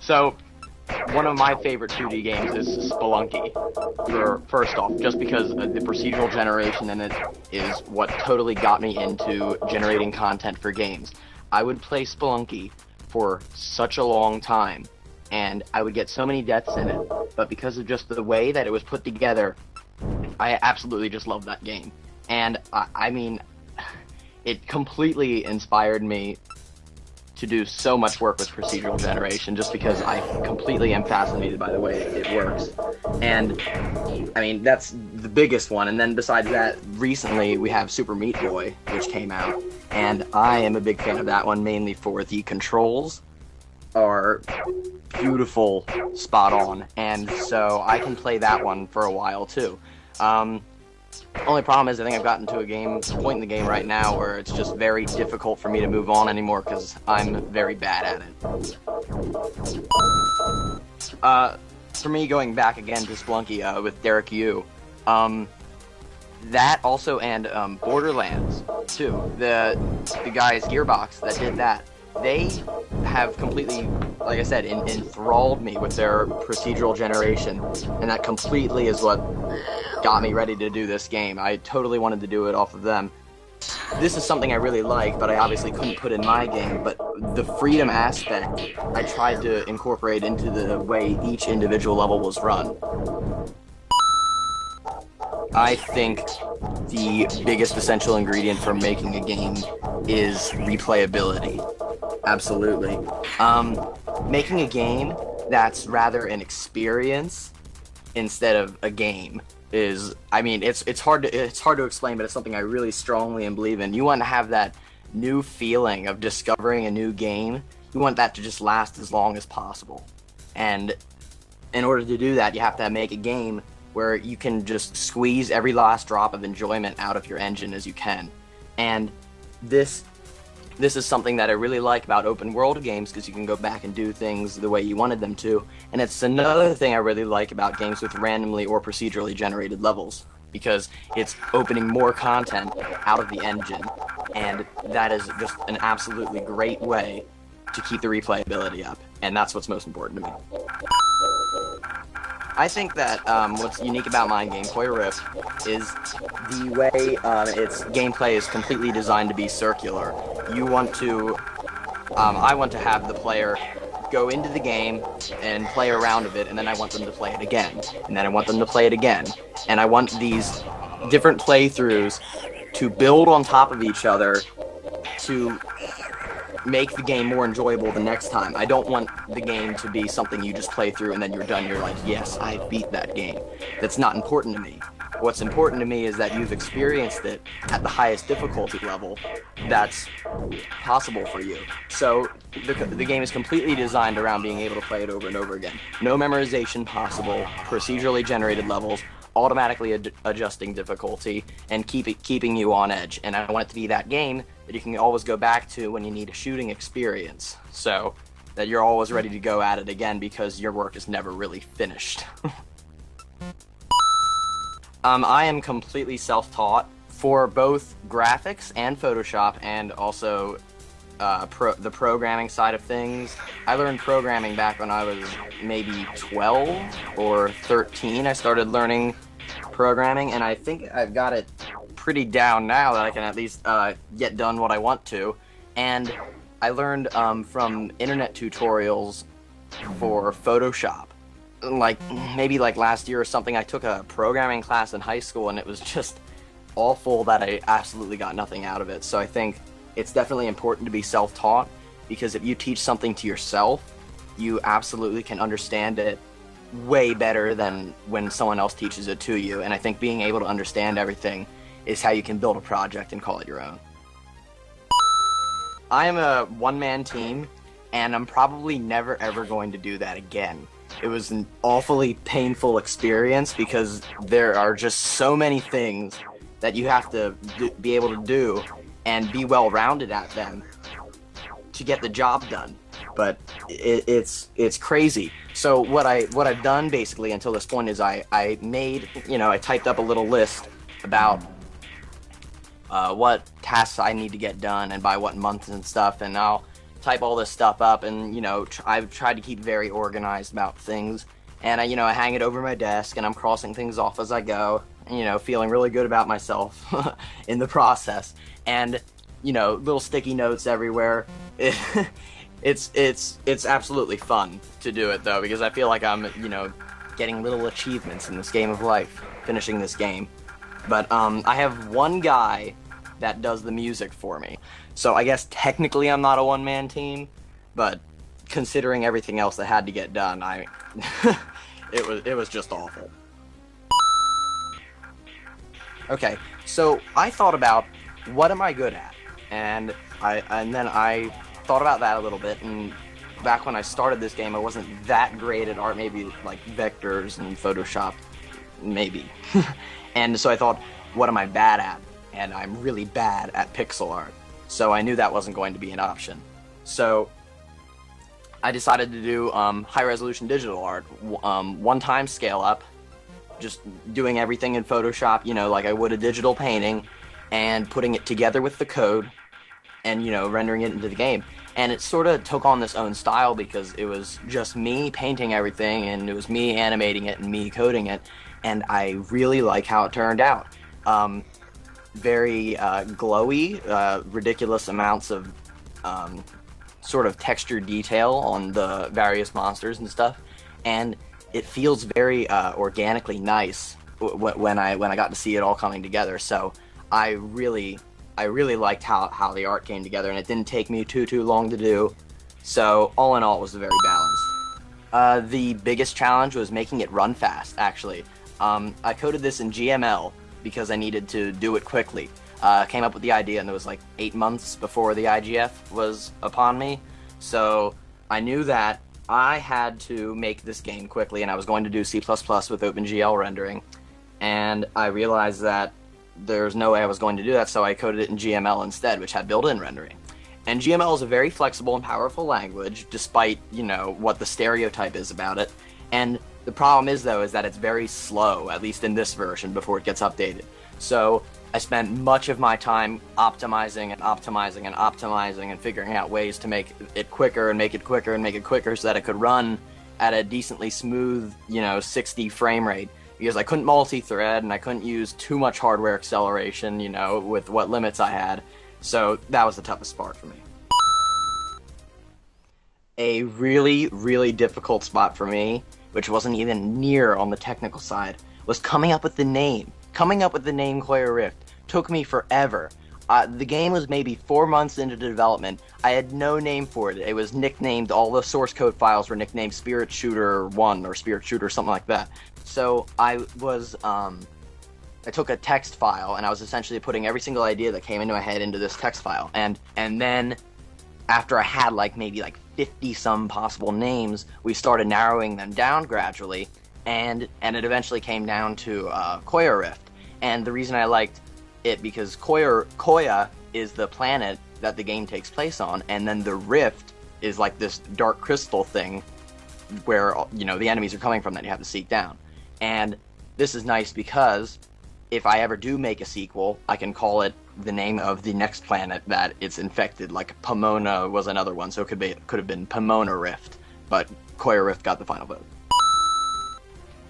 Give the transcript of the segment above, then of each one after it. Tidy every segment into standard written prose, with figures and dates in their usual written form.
So, one of my favorite 2D games is Spelunky. First off, just because the procedural generation in it is what totally got me into generating content for games. I would play Spelunky for such a long time, and I would get so many deaths in it, but because of just the way that it was put together, I absolutely just loved that game. And I mean, it completely inspired me to do so much work with procedural generation just because I completely am fascinated by the way it works. And I mean, that's the biggest one. And then besides that, recently we have Super Meat Boy, which came out, and I am a big fan of that one, mainly for the controls are beautiful, spot on, and so I can play that one for a while too. Only problem is I think I've gotten to a point in the game right now where it's just very difficult for me to move on anymore because I'm very bad at it. For me, going back again to Spelunky with Derek Yu, that also, and Borderlands too. The guys Gearbox that did that, they have completely, like I said, enthralled me with their procedural generation, and that completely is what got me ready to do this game. I totally wanted to do it off of them. This is something I really like, but I obviously couldn't put in my game, but the freedom aspect I tried to incorporate into the way each individual level was run. I think the biggest essential ingredient for making a game is replayability. Absolutely. Making a game that's rather an experience instead of a game is, I mean, it's hard to explain, but it's something I really strongly believe in. You want to have that new feeling of discovering a new game. You want that to just last as long as possible. And in order to do that, you have to make a game where you can just squeeze every last drop of enjoyment out of your engine as you can. And this is something that I really like about open world games, because you can go back and do things the way you wanted them to. And it's another thing I really like about games with randomly or procedurally generated levels, because it's opening more content out of the engine, and that is just an absolutely great way to keep the replayability up, and that's what's most important to me. I think that what's unique about my game, Koya Rift, is the way its gameplay is completely designed to be circular. You want to, I want to have the player go into the game and play a round of it, and then I want them to play it again, and then I want them to play it again, and I want these different playthroughs to build on top of each other to make the game more enjoyable the next time. I don't want the game to be something you just play through and then you're done. You're like, yes, I beat that game. That's not important to me. What's important to me is that you've experienced it at the highest difficulty level that's possible for you. So the game is completely designed around being able to play it over and over again. No memorization possible, procedurally generated levels, automatically adjusting difficulty, and keeping you on edge. And I want it to be that game that you can always go back to when you need a shooting experience, so that you're always ready to go at it again because your work is never really finished. I am completely self-taught for both graphics and Photoshop, and also the programming side of things. I learned programming back when I was maybe 12 or 13. I started learning programming, and I think I've got it pretty down now that I can at least get done what I want to. And I learned from internet tutorials for Photoshop. Maybe last year or something, I took a programming class in high school, and it was just awful that I absolutely got nothing out of it. So I think it's definitely important to be self-taught, because if you teach something to yourself, you absolutely can understand it way better than when someone else teaches it to you. And I think being able to understand everything is how you can build a project and call it your own. I am a one-man team, and I'm probably never ever going to do that again. It was an awfully painful experience because there are just so many things that you have to be able to do and be well-rounded at them to get the job done. But it's crazy. So what I've done basically until this point is I typed up a little list about what tasks I need to get done and by what months and stuff, and I'll type all this stuff up, and, you know, I've tried to keep very organized about things, and I hang it over my desk, and I'm crossing things off as I go, and, you know, feeling really good about myself in the process, and, you know, little sticky notes everywhere. It's absolutely fun to do it, though, because I feel like I'm, you know, getting little achievements in this game of life, finishing this game. But I have one guy that does the music for me. So I guess technically I'm not a one-man team, but considering everything else that had to get done, it was just awful. Okay, so I thought about what am I good at, and then I thought about that a little bit. And back when I started this game, I wasn't that great at art, maybe like vectors and Photoshop, maybe. And so I thought, what am I bad at? And I'm really bad at pixel art. So I knew that wasn't going to be an option. So I decided to do high-resolution digital art, one-time scale up, just doing everything in Photoshop, you know, like I would a digital painting, and putting it together with the code, and, you know, rendering it into the game. And it sort of took on this own style because it was just me painting everything, and it was me animating it and me coding it, and I really like how it turned out. Very glowy, ridiculous amounts of sort of texture detail on the various monsters and stuff, and it feels very organically nice when I got to see it all coming together. So I really liked how the art came together, and it didn't take me too long to do. So all in all, it was very balanced. The biggest challenge was making it run fast, actually. I coded this in GML because I needed to do it quickly. Came up with the idea, and it was like 8 months before the IGF was upon me. So I knew that I had to make this game quickly, and I was going to do C++ with OpenGL rendering. And I realized that there's no way I was going to do that, so I coded it in GML instead, which had built-in rendering. And GML is a very flexible and powerful language, despite, you know, what the stereotype is about it. And the problem is, though, is that it's very slow, at least in this version, before it gets updated. So I spent much of my time optimizing and figuring out ways to make it quicker and make it quicker and make it quicker so that it could run at a decently smooth, you know, 60 frame rate. Because I couldn't multi-thread and I couldn't use too much hardware acceleration, you know, with what limits I had. So that was the toughest part for me. A really difficult spot for me, which wasn't even near on the technical side, was coming up with the name. Coming up with the name Koya Rift took me forever. The game was maybe 4 months into development. I had no name for it. It was nicknamed, all the source code files were nicknamed Spirit Shooter 1 or Spirit Shooter, something like that. So I took a text file, and I was essentially putting every single idea that came into my head into this text file. And then after I had maybe 50 some possible names, we started narrowing them down gradually, and it eventually came down to Koya Rift. And the reason I liked it, because Koya is the planet that the game takes place on, and then the Rift is like this dark crystal thing where, you know, the enemies are coming from that you have to seek down. And this is nice because if I ever do make a sequel, I can call it the name of the next planet that it's infected. Like Pomona was another one, so it could have been Pomona Rift, but Koya Rift got the final vote.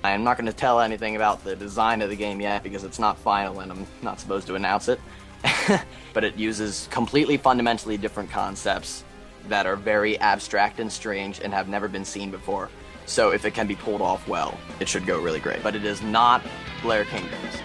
I am not going to tell anything about the design of the game yet because it's not final and I'm not supposed to announce it. But it uses completely fundamentally different concepts that are very abstract and strange and have never been seen before. So if it can be pulled off well, it should go really great. But it is not Blair Kingdoms.